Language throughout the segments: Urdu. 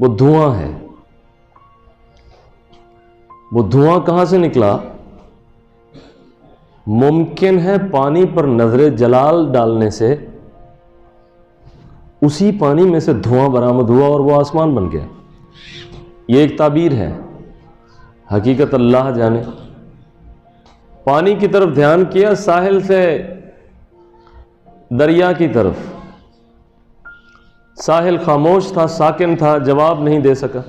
وہ دھواں ہے۔ وہ دھواں کہاں سے نکلا؟ ممکن ہے پانی پر نظر جلال ڈالنے سے اسی پانی میں سے دھواں برآمد ہوا اور وہ آسمان بن گیا۔ یہ ایک تعبیر ہے، حقیقت اللہ جانے۔ پانی کی طرف دھیان کیا، ساحل سے دریا کی طرف۔ ساحل خاموش تھا، ساکن تھا، جواب نہیں دے سکا،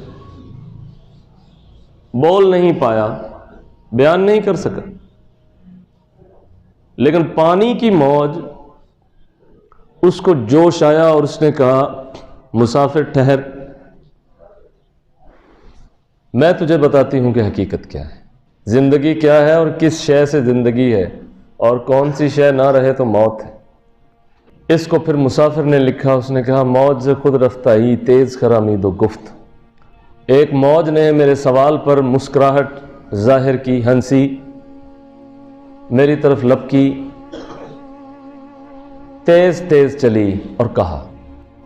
بول نہیں پایا، بیان نہیں کر سکا۔ لیکن پانی کی موج اس کو جوش آیا اور اس نے کہا مسافر ٹھہر، میں تجھے بتاتی ہوں کہ حقیقت کیا ہے، زندگی کیا ہے اور کس شے سے زندگی ہے اور کون سی شے نہ رہے تو موت ہے۔ اس کو پھر مسافر نے لکھا، اس نے کہا موج سے خود رفتائی تیز خرامید و گفت۔ ایک موج نے میرے سوال پر مسکراہٹ ظاہر کی، ہنسی، میری طرف لپکی، تیز تیز چلی اور کہا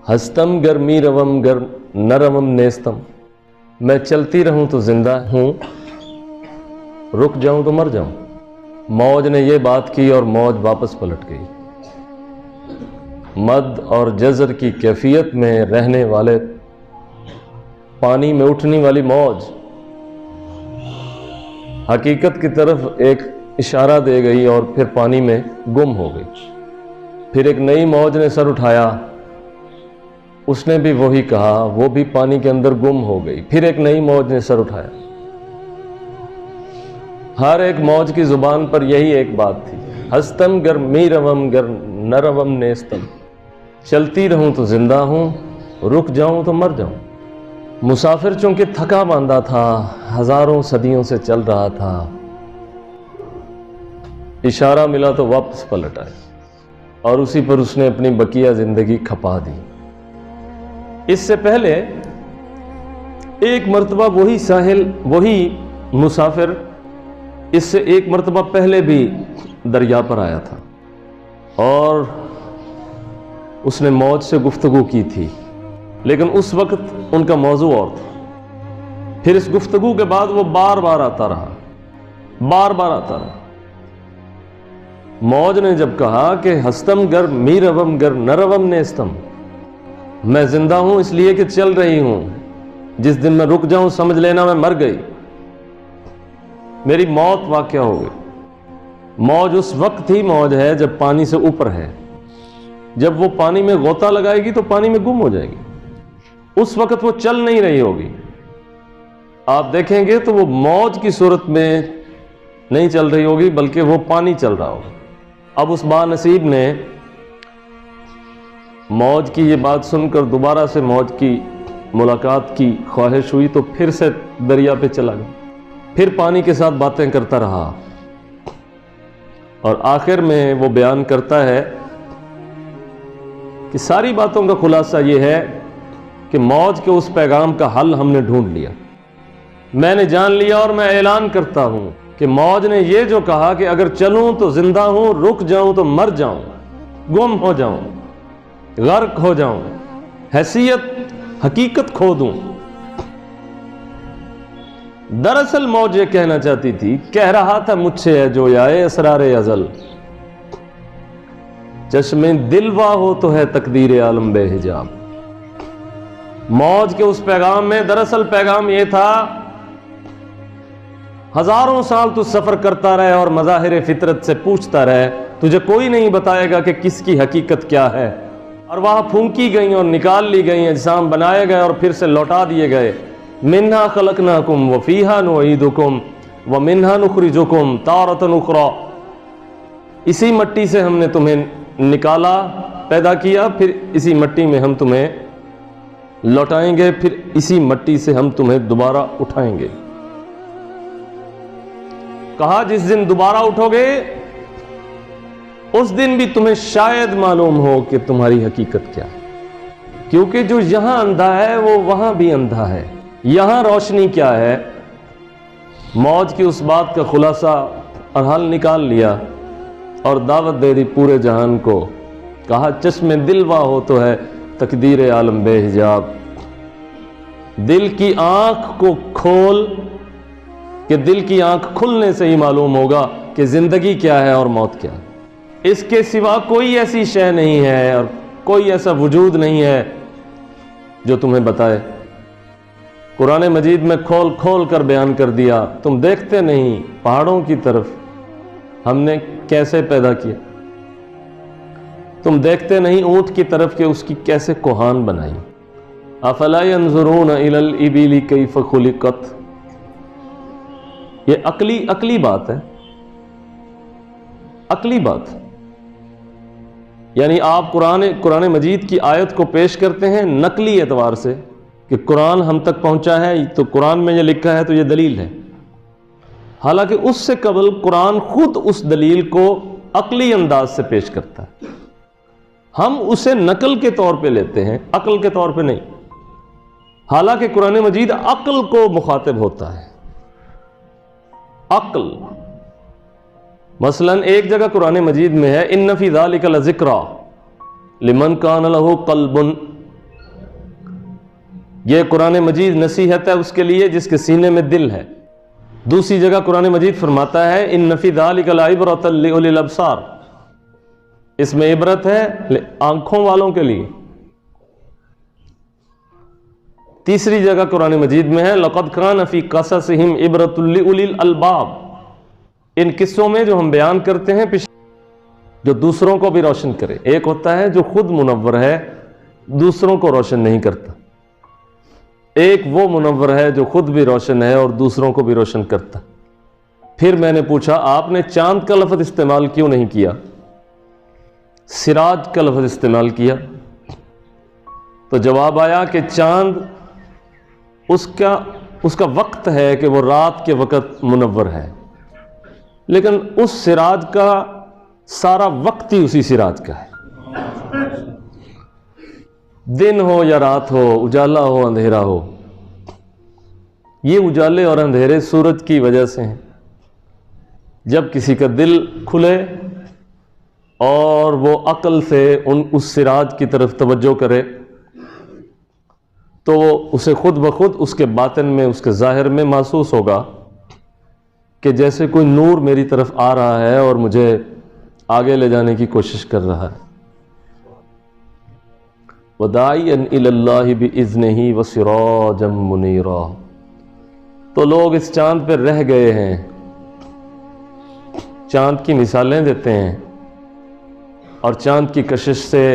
ہستم گر می روم گر نہ روم نیستم، میں چلتی رہوں تو زندہ ہوں، رک جاؤں تو مر جاؤں۔ موج نے یہ بات کی اور موج واپس پلٹ گئی۔ مد اور جزر کی کیفیت میں رہنے والے پانی میں اٹھنے والی موج حقیقت کی طرف ایک اشارہ دے گئی اور پھر پانی میں گم ہو گئی۔ پھر ایک نئی موج نے سر اٹھایا، اس نے بھی وہی کہا، وہ بھی پانی کے اندر گم ہو گئی۔ پھر ایک نئی موج نے سر اٹھایا۔ ہر ایک موج کی زبان پر یہی ایک بات تھی، ہستم گر می روم گر نہ روم نیستم، چلتی رہوں تو زندہ ہوں، رک جاؤں تو مر جاؤں۔ مسافر چونکہ تھکا باندھا تھا، ہزاروں صدیوں سے چل رہا تھا، اشارہ ملا تو واپس پلٹ آئے اور اسی پر اس نے اپنی بقیہ زندگی کھپا دی۔ اس سے پہلے ایک مرتبہ وہی ساحل، وہی مسافر اس سے ایک مرتبہ پہلے بھی دریا پر آیا تھا اور اس نے موج سے گفتگو کی تھی، لیکن اس وقت ان کا موضوع اور تھا۔ پھر اس گفتگو کے بعد وہ بار بار آتا رہا، بار بار آتا رہا۔ موج نے جب کہا کہ ہستم گر می روم گر نہ روم نیستم، میں زندہ ہوں اس لیے کہ چل رہی ہوں، جس دن میں رک جاؤں سمجھ لینا میں مر گئی، میری موت واقع ہو گئی۔ موج اس وقت ہی موج ہے جب پانی سے اوپر ہے، جب وہ پانی میں غوطہ لگائے گی تو پانی میں گم ہو جائے گی، اس وقت وہ چل نہیں رہی ہوگی۔ آپ دیکھیں گے تو وہ موج کی صورت میں نہیں چل رہی ہوگی بلکہ وہ پانی چل رہا ہوگا۔ اب اس با نصیب نے موج کی یہ بات سن کر دوبارہ سے موج کی ملاقات کی خواہش ہوئی تو پھر سے دریا پہ چلا گیا، پھر پانی کے ساتھ باتیں کرتا رہا اور آخر میں وہ بیان کرتا ہے کہ ساری باتوں کا خلاصہ یہ ہے کہ موج کے اس پیغام کا حل ہم نے ڈھونڈ لیا، میں نے جان لیا اور میں اعلان کرتا ہوں کہ موج نے یہ جو کہا کہ اگر چلوں تو زندہ ہوں، رک جاؤں تو مر جاؤں، گم ہو جاؤں، غرق ہو جاؤں، حیثیت حقیقت کھو دوں، دراصل موج یہ کہنا چاہتی تھی، کہہ رہا تھا مجھ سے ہے جو یائے اسرار ازل، چشم دل وا ہو تو ہے تقدیر عالم بے حجاب۔ موج کے اس پیغام میں دراصل پیغام یہ تھا، ہزاروں سال تو سفر کرتا رہے اور مظاہر فطرت سے پوچھتا رہے، تجھے کوئی نہیں بتائے گا کہ کس کی حقیقت کیا ہے۔ ارواح پھونکی گئیں اور نکال لی گئیں، اجسام بنائے گئے اور پھر سے لوٹا دیے گئے۔ منہا خلقناکم وفیہا نعیدکم ومنہا نخرجکم تارۃ اخری، اسی مٹی سے ہم نے تمہیں نکالا، پیدا کیا، پھر اسی مٹی میں ہم تمہیں لوٹائیں گے، پھر اسی مٹی سے ہم تمہیں دوبارہ اٹھائیں گے۔ کہا جس دن دوبارہ اٹھو گے اس دن بھی تمہیں شاید معلوم ہو کہ تمہاری حقیقت کیا ہے، کیونکہ جو یہاں اندھا ہے وہ وہاں بھی اندھا ہے۔ یہاں روشنی کیا ہے؟ موج کی اس بات کا خلاصہ اور حل نکال لیا اور دعوت دے دی پورے جہان کو، کہا چشم دل وا ہو تو ہے تقدیر عالم بے حجاب۔ دل کی آنکھ کو کھول کہ دل کی آنکھ کھلنے سے ہی معلوم ہوگا کہ زندگی کیا ہے اور موت کیا ہے۔ اس کے سوا کوئی ایسی شے نہیں ہے اور کوئی ایسا وجود نہیں ہے جو تمہیں بتائے۔ قرآن مجید میں کھول کھول کر بیان کر دیا، تم دیکھتے نہیں پہاڑوں کی طرف ہم نے کیسے پیدا کیا، تم دیکھتے نہیں اونٹ کی طرف کہ اس کی کیسے کوہان بنائی۔ افلا ينظرون الى الابل کیف خلقت، یہ عقلی بات ہے، عقلی بات۔ یعنی آپ قرآن مجید کی آیت کو پیش کرتے ہیں نقلی اعتبار سے کہ قرآن ہم تک پہنچا ہے تو قرآن میں یہ لکھا ہے تو یہ دلیل ہے، حالانکہ اس سے قبل قرآن خود اس دلیل کو عقلی انداز سے پیش کرتا ہے، ہم اسے نقل کے طور پہ لیتے ہیں، عقل کے طور پہ نہیں، حالانکہ قرآن مجید عقل کو مخاطب ہوتا ہے۔ عقل مثلا ایک جگہ قرآن مجید میں ہے ان فی ذلک لذکری لمن کان لہ قلب، یہ قرآن مجید نصیحت ہے اس کے لیے جس کے سینے میں دل ہے۔ دوسری جگہ قرآن مجید فرماتا ہے ان فی ذلک لعبرۃ لاولی الابصار، اس میں عبرت ہے آنکھوں والوں کے لیے۔ تیسری جگہ قرآن مجید میں ہے لقد کان فی قصصہم عبرۃ لاولی الالباب، ان قصوں میں جو ہم بیان کرتے ہیں جو دوسروں کو بھی روشن کرے۔ ایک ہوتا ہے جو خود منور ہے دوسروں کو روشن نہیں کرتا، ایک وہ منور ہے جو خود بھی روشن ہے اور دوسروں کو بھی روشن کرتا۔ پھر میں نے پوچھا آپ نے چاند کا لفظ استعمال کیوں نہیں کیا، سراج کا لفظ استعمال کیا؟ تو جواب آیا کہ چاند اس کا وقت ہے کہ وہ رات کے وقت منور ہے، لیکن اس سراج کا سارا وقت ہی اسی سراج کا ہے، دن ہو یا رات ہو، اجالا ہو اندھیرا ہو، یہ اجالے اور اندھیرے سورج کی وجہ سے ہیں۔ جب کسی کا دل کھلے اور وہ عقل سے اس سراج کی طرف توجہ کرے تو اسے خود بخود اس کے باطن میں اس کے ظاہر میں محسوس ہوگا کہ جیسے کوئی نور میری طرف آ رہا ہے اور مجھے آگے لے جانے کی کوشش کر رہا ہے۔ وَدَاعِيًا إِلَى اللَّهِ بِإِذْنِهِ وَسِرَاجًا مُنِيرًا، تو لوگ اس چاند پہ رہ گئے ہیں، چاند کی مثالیں دیتے ہیں اور چاند کی کشش سے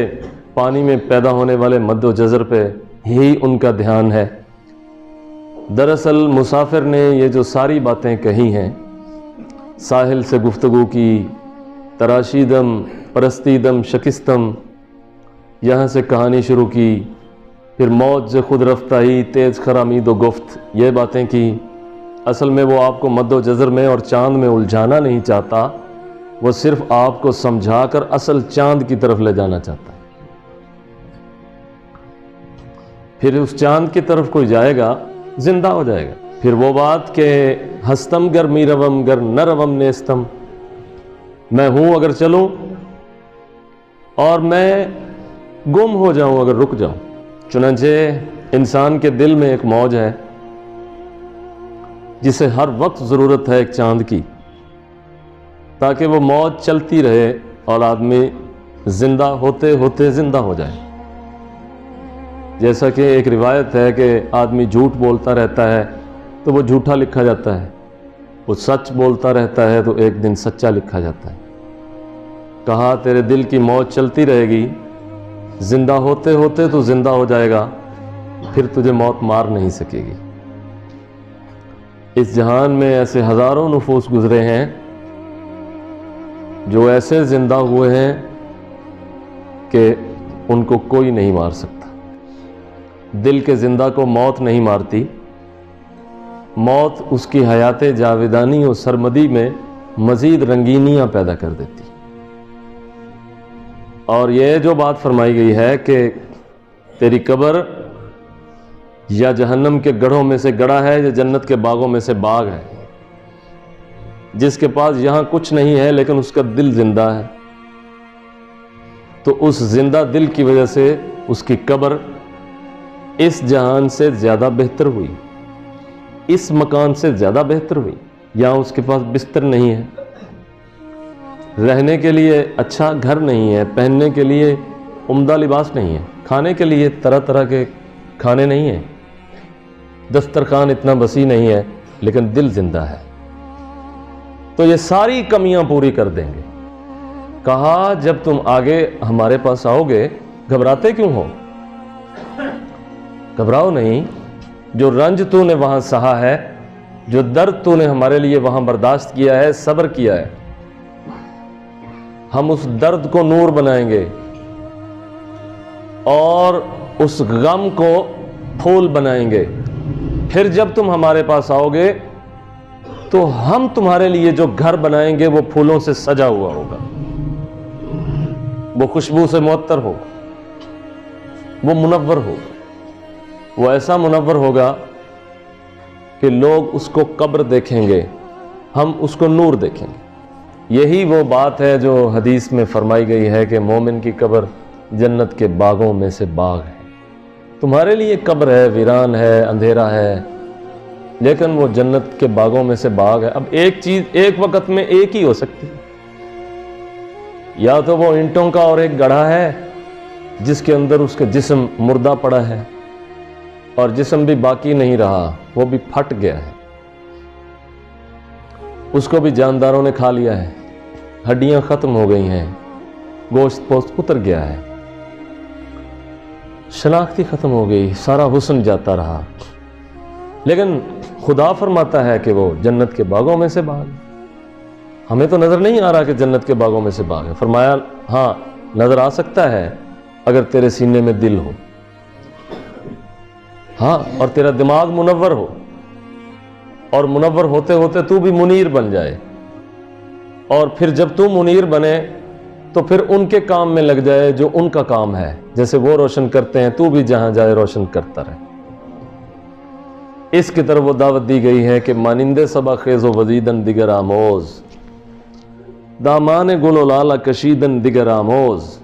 پانی میں پیدا ہونے والے مد و جزر پہ ہی ان کا دھیان ہے۔ دراصل مسافر نے یہ جو ساری باتیں کہی ہیں، ساحل سے گفتگو کی، تراشیدم پرستیدم شکستم، یہاں سے کہانی شروع کی، پھر موج سے خود رفتائی تیز خرامید و گفت، یہ باتیں کی۔ اصل میں وہ آپ کو مد و جزر میں اور چاند میں الجھانا نہیں چاہتا، وہ صرف آپ کو سمجھا کر اصل چاند کی طرف لے جانا چاہتا ہے۔ پھر اس چاند کی طرف کوئی جائے گا زندہ ہو جائے گا۔ پھر وہ بات کہ ہستم گر می روم گر نہ روم نیستم، میں ہوں اگر چلوں اور میں گم ہو جاؤں اگر رک جاؤں۔ چنانچہ انسان کے دل میں ایک موج ہے جسے ہر وقت ضرورت ہے ایک چاند کی، تاکہ وہ موج چلتی رہے اور آدمی زندہ ہوتے ہوتے زندہ ہو جائے۔ جیسا کہ ایک روایت ہے کہ آدمی جھوٹ بولتا رہتا ہے تو وہ جھوٹا لکھا جاتا ہے، وہ سچ بولتا رہتا ہے تو ایک دن سچا لکھا جاتا ہے۔ کہا تیرے دل کی موج چلتی رہے گی، زندہ ہوتے ہوتے تو زندہ ہو جائے گا، پھر تجھے موت مار نہیں سکے گی۔ اس جہان میں ایسے ہزاروں نفوس گزرے ہیں جو ایسے زندہ ہوئے ہیں کہ ان کو کوئی نہیں مار سکتا۔ دل کے زندہ کو موت نہیں مارتی، موت اس کی حیات جاویدانی اور سرمدی میں مزید رنگینیاں پیدا کر دیتی۔ اور یہ جو بات فرمائی گئی ہے کہ تیری قبر یا جہنم کے گڑھوں میں سے گڑھا ہے یا جنت کے باغوں میں سے باغ ہے، جس کے پاس یہاں کچھ نہیں ہے لیکن اس کا دل زندہ ہے، تو اس زندہ دل کی وجہ سے اس کی قبر اس جہان سے زیادہ بہتر ہوئی، اس مکان سے زیادہ بہتر ہوئی؟ یہاں اس کے پاس بستر نہیں ہے، رہنے کے لیے اچھا گھر نہیں ہے، پہننے کے لیے عمدہ لباس نہیں ہے، کھانے کے لیے طرح طرح کے کھانے نہیں ہیں، دسترخوان اتنا وسیع نہیں ہے، لیکن دل زندہ ہے۔ تو یہ ساری کمیاں پوری کر دیں گے۔ کہا جب تم آگے ہمارے پاس آؤ گے گھبراتے کیوں ہو؟ گھبراؤ نہیں، جو رنج تو نے وہاں سہا ہے، جو درد تو نے ہمارے لیے وہاں برداشت کیا ہے، صبر کیا ہے، ہم اس درد کو نور بنائیں گے اور اس غم کو پھول بنائیں گے۔ پھر جب تم ہمارے پاس آؤ گے تو ہم تمہارے لیے جو گھر بنائیں گے وہ پھولوں سے سجا ہوا ہوگا، وہ خوشبو سے معطر ہوگا، وہ منور ہوگا، وہ ایسا منور ہوگا کہ لوگ اس کو قبر دیکھیں گے، ہم اس کو نور دیکھیں گے۔ یہی وہ بات ہے جو حدیث میں فرمائی گئی ہے کہ مومن کی قبر جنت کے باغوں میں سے باغ ہے۔ تمہارے لیے قبر ہے، ویران ہے، اندھیرا ہے، لیکن وہ جنت کے باغوں میں سے باغ ہے۔ اب ایک چیز ایک وقت میں ایک ہی ہو سکتی ہے، یا تو وہ اینٹوں کا اور ایک گڑھا ہے جس کے اندر اس کا جسم مردہ پڑا ہے اور جسم بھی باقی نہیں رہا، وہ بھی پھٹ گیا ہے، اس کو بھی جانداروں نے کھا لیا ہے، ہڈیاں ختم ہو گئی ہیں، گوشت پوست اتر گیا ہے، شناختی ختم ہو گئی، سارا حسن جاتا رہا، لیکن خدا فرماتا ہے کہ وہ جنت کے باغوں میں سے باغ ہے۔ ہمیں تو نظر نہیں آ رہا کہ جنت کے باغوں میں سے باغ ہے۔ فرمایا ہاں نظر آ سکتا ہے اگر تیرے سینے میں دل ہو، ہاں، اور تیرا دماغ منور ہو، اور منور ہوتے ہوتے تو بھی منیر بن جائے، اور پھر جب تو منیر بنے تو پھر ان کے کام میں لگ جائے جو ان کا کام ہے، جیسے وہ روشن کرتے ہیں تو بھی جہاں جائے روشن کرتا رہے۔ اس کی طرف وہ دعوت دی گئی ہے کہ مانند صبا خیز و وزیدن دیگر آموز، دامان گل و لالا کشیدن دیگر آموز،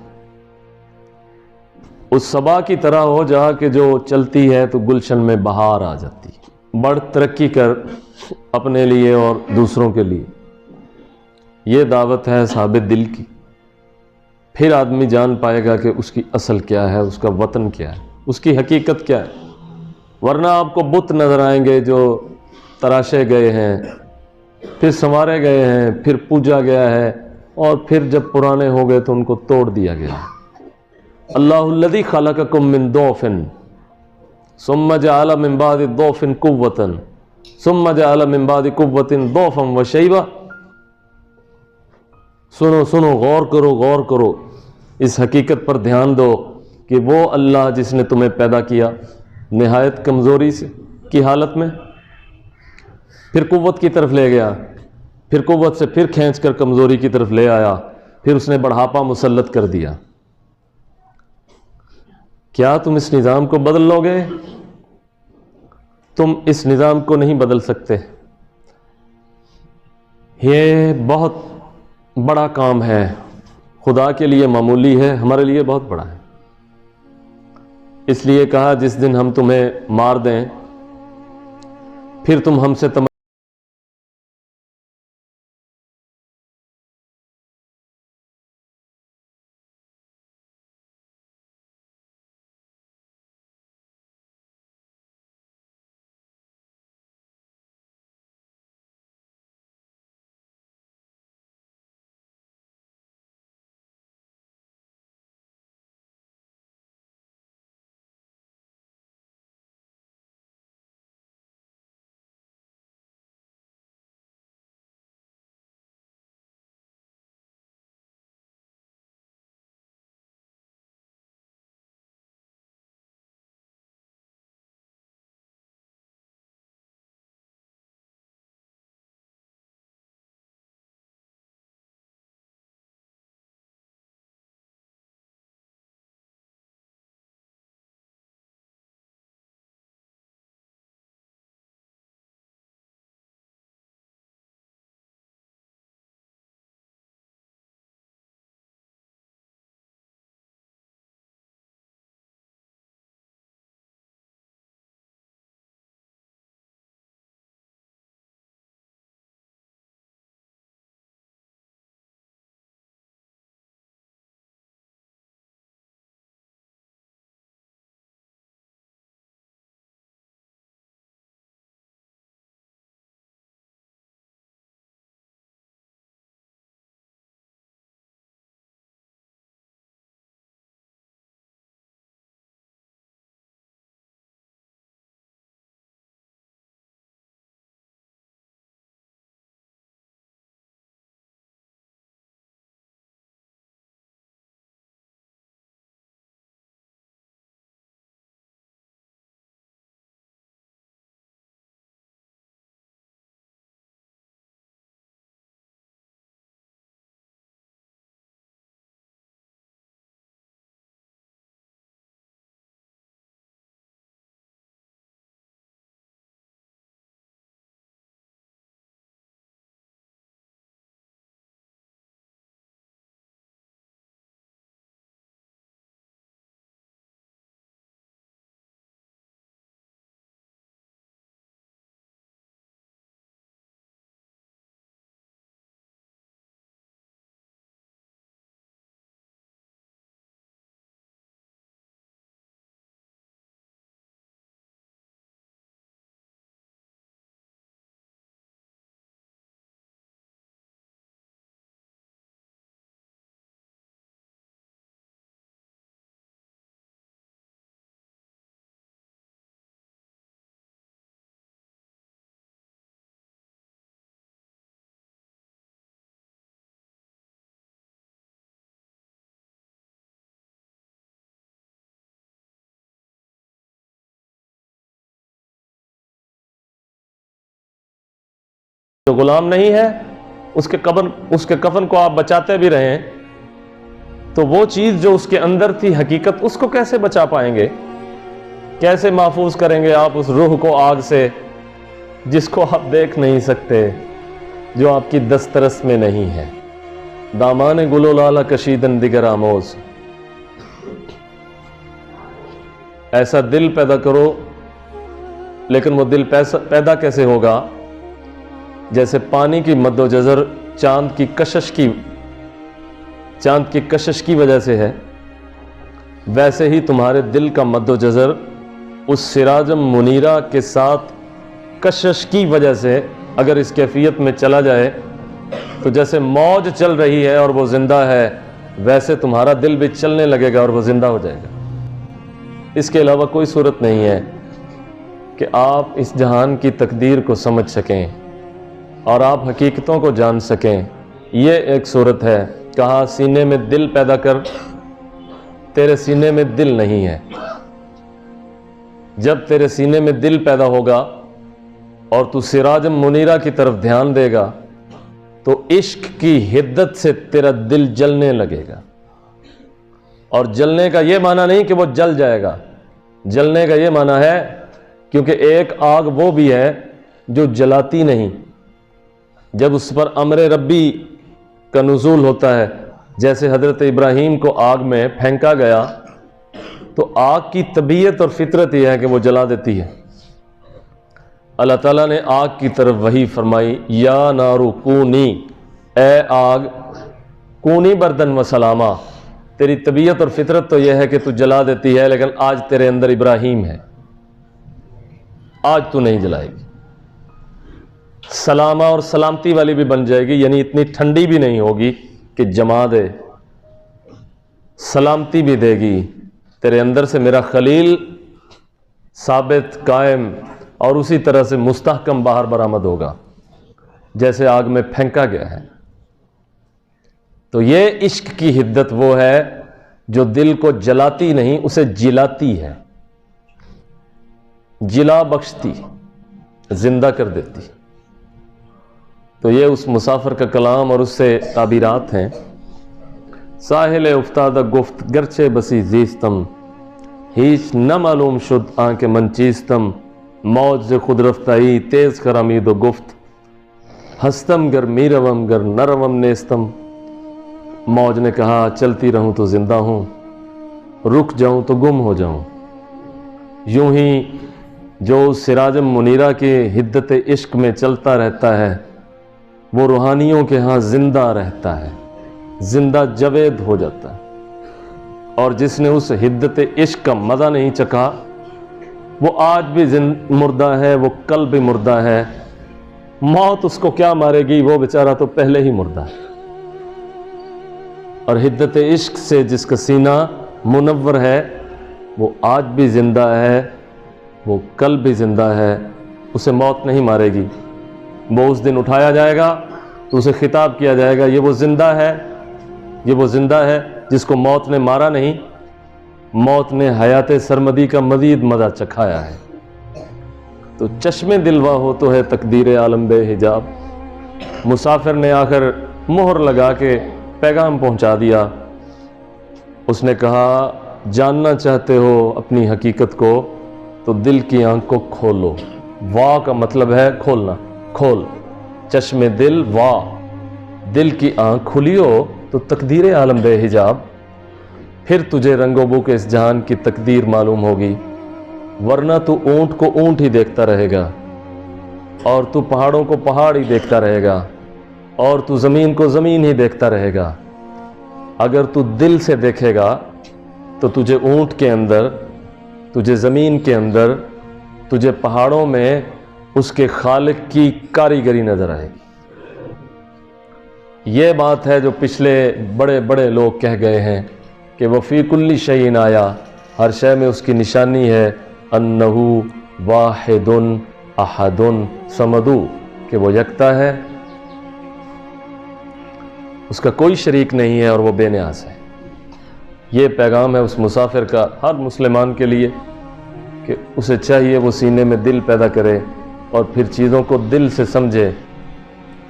اس صبا کی طرح ہو جا کہ جو چلتی ہے تو گلشن میں بہار آ جاتی ہے، بڑھ ترقی کر اپنے لیے اور دوسروں کے لیے۔ یہ دعوت ہے صاحب دل کی۔ پھر آدمی جان پائے گا کہ اس کی اصل کیا ہے، اس کا وطن کیا ہے، اس کی حقیقت کیا ہے۔ ورنہ آپ کو بت نظر آئیں گے جو تراشے گئے ہیں، پھر سنوارے گئے ہیں، پھر پوجا گیا ہے، اور پھر جب پرانے ہو گئے تو ان کو توڑ دیا گیا۔ اللہ الذی خلقکم من ضعف ثم جعل من بعد ضعف قوة ثم جعل من بعد قوة ضعفا وشیبہ۔ سنو سنو، غور کرو غور کرو، اس حقیقت پر دھیان دو کہ وہ اللہ جس نے تمہیں پیدا کیا نہایت کمزوری سے کی حالت میں، پھر قوت کی طرف لے گیا، پھر قوت سے پھر کھینچ کر کمزوری کی طرف لے آیا، پھر اس نے بڑھاپا مسلط کر دیا۔ کیا تم اس نظام کو بدل لو گے؟ تم اس نظام کو نہیں بدل سکتے۔ یہ بہت بڑا کام ہے، خدا کے لیے معمولی ہے، ہمارے لیے بہت بڑا ہے۔ اس لیے کہا جس دن ہم تمہیں مار دیں پھر تم ہم سے جو غلام نہیں ہے اس کے کفن کو آپ بچاتے بھی رہیں تو وہ چیز جو اس کے اندر تھی حقیقت، اس کو کیسے بچا پائیں گے؟ کیسے محفوظ کریں گے آپ اس روح کو آگ سے جس کو آپ دیکھ نہیں سکتے، جو آپ کی دسترس میں نہیں ہے؟ دامان گل و لالہ کشیدن دیگر آموز، ایسا دل پیدا کرو، لیکن وہ دل پیدا کیسے ہوگا؟ جیسے پانی کی مد و جزر چاند کی کشش کی وجہ سے ہے، ویسے ہی تمہارے دل کا مد و جزر اس سراجم منیرہ کے ساتھ کشش کی وجہ سے اگر اس کیفیت میں چلا جائے تو جیسے موج چل رہی ہے اور وہ زندہ ہے، ویسے تمہارا دل بھی چلنے لگے گا اور وہ زندہ ہو جائے گا۔ اس کے علاوہ کوئی صورت نہیں ہے کہ آپ اس جہان کی تقدیر کو سمجھ سکیں اور آپ حقیقتوں کو جان سکیں۔ یہ ایک صورت ہے۔ کہا سینے میں دل پیدا کر، تیرے سینے میں دل نہیں ہے۔ جب تیرے سینے میں دل پیدا ہوگا اور تو سراجم منیرہ کی طرف دھیان دے گا تو عشق کی حدت سے تیرا دل جلنے لگے گا۔ اور جلنے کا یہ معنی نہیں کہ وہ جل جائے گا، جلنے کا یہ معنی ہے کیونکہ ایک آگ وہ بھی ہے جو جلاتی نہیں، جب اس پر امر ربی کا نزول ہوتا ہے، جیسے حضرت ابراہیم کو آگ میں پھینکا گیا تو آگ کی طبیعت اور فطرت یہ ہے کہ وہ جلا دیتی ہے۔ اللہ تعالیٰ نے آگ کی طرف وحی فرمائی، یا نارو کونی، اے آگ کونی بردن و سلامہ، تیری طبیعت اور فطرت تو یہ ہے کہ تو جلا دیتی ہے، لیکن آج تیرے اندر ابراہیم ہے، آج تو نہیں جلائے گی۔ سلامہ اور سلامتی والی بھی بن جائے گی، یعنی اتنی ٹھنڈی بھی نہیں ہوگی کہ جما دے، سلامتی بھی دے گی۔ تیرے اندر سے میرا خلیل ثابت، قائم اور اسی طرح سے مستحکم باہر برآمد ہوگا جیسے آگ میں پھینکا گیا ہے۔ تو یہ عشق کی حدت وہ ہے جو دل کو جلاتی نہیں، اسے جلاتی ہے، جلا بخشتی، زندہ کر دیتی۔ تو یہ اس مسافر کا کلام اور اس سے تعبیرات ہیں۔ ساحل افتادہ گفت گرچہ بسی زیستم، ہیچ نہ معلوم شد آنکھ من چیستم، موج ز خود رفتائی تیز خرامید و گفت، ہستم گر میروم گر نروم نیستم۔ موج نے کہا چلتی رہوں تو زندہ ہوں، رک جاؤں تو گم ہو جاؤں۔ یوں ہی جو سراجم منیرہ کی حدت عشق میں چلتا رہتا ہے وہ روحانیوں کے ہاں زندہ رہتا ہے، زندہ جاوید ہو جاتا ہے۔ اور جس نے اس حدت عشق کا مزہ نہیں چکھا وہ آج بھی مردہ ہے، وہ کل بھی مردہ ہے۔ موت اس کو کیا مارے گی، وہ بیچارہ تو پہلے ہی مردہ ہے۔ اور حدت عشق سے جس کا سینہ منور ہے وہ آج بھی زندہ ہے، وہ کل بھی زندہ ہے، اسے موت نہیں مارے گی۔ وہ اس دن اٹھایا جائے گا تو اسے خطاب کیا جائے گا، یہ وہ زندہ ہے، یہ وہ زندہ ہے جس کو موت نے مارا نہیں، موت نے حیات سرمدی کا مزید مزہ چکھایا ہے۔ تو چشم دلوا ہو تو ہے تقدیر عالم بے حجاب۔ مسافر نے آخر مہر لگا کے پیغام پہنچا دیا۔ اس نے کہا جاننا چاہتے ہو اپنی حقیقت کو تو دل کی آنکھ کو کھولو۔ وا کا مطلب ہے کھولنا، کھول، چشم دل وا، دل کی آنکھ کھلیو تو تقدیر عالم بے حجاب، پھر تجھے رنگ و بو کے اس جہان کی تقدیر معلوم ہوگی، ورنہ تو اونٹ کو اونٹ ہی دیکھتا رہے گا، اور تو پہاڑوں کو پہاڑ ہی دیکھتا رہے گا، اور تو زمین کو زمین ہی دیکھتا رہے گا۔ اگر تو دل سے دیکھے گا تو تجھے اونٹ کے اندر، تجھے زمین کے اندر، تجھے پہاڑوں میں اس کے خالق کی کاریگری نظر آئے گی۔ یہ بات ہے جو پچھلے بڑے بڑے لوگ کہہ گئے ہیں کہ وہ فی کل شیء آیا، ہر شے میں اس کی نشانی ہے، انہو واحد احد صمد، کہ وہ یکتا ہے، اس کا کوئی شریک نہیں ہے اور وہ بے نیاز ہے۔ یہ پیغام ہے اس مسافر کا ہر مسلمان کے لیے کہ اسے چاہیے وہ سینے میں دل پیدا کرے اور پھر چیزوں کو دل سے سمجھے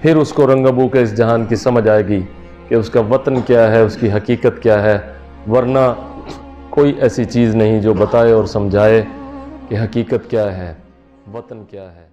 پھر اس کو رنگ ابو کے اس جہان کی سمجھ آئے گی کہ اس کا وطن کیا ہے، اس کی حقیقت کیا ہے، ورنہ کوئی ایسی چیز نہیں جو بتائے اور سمجھائے کہ حقیقت کیا ہے، وطن کیا ہے۔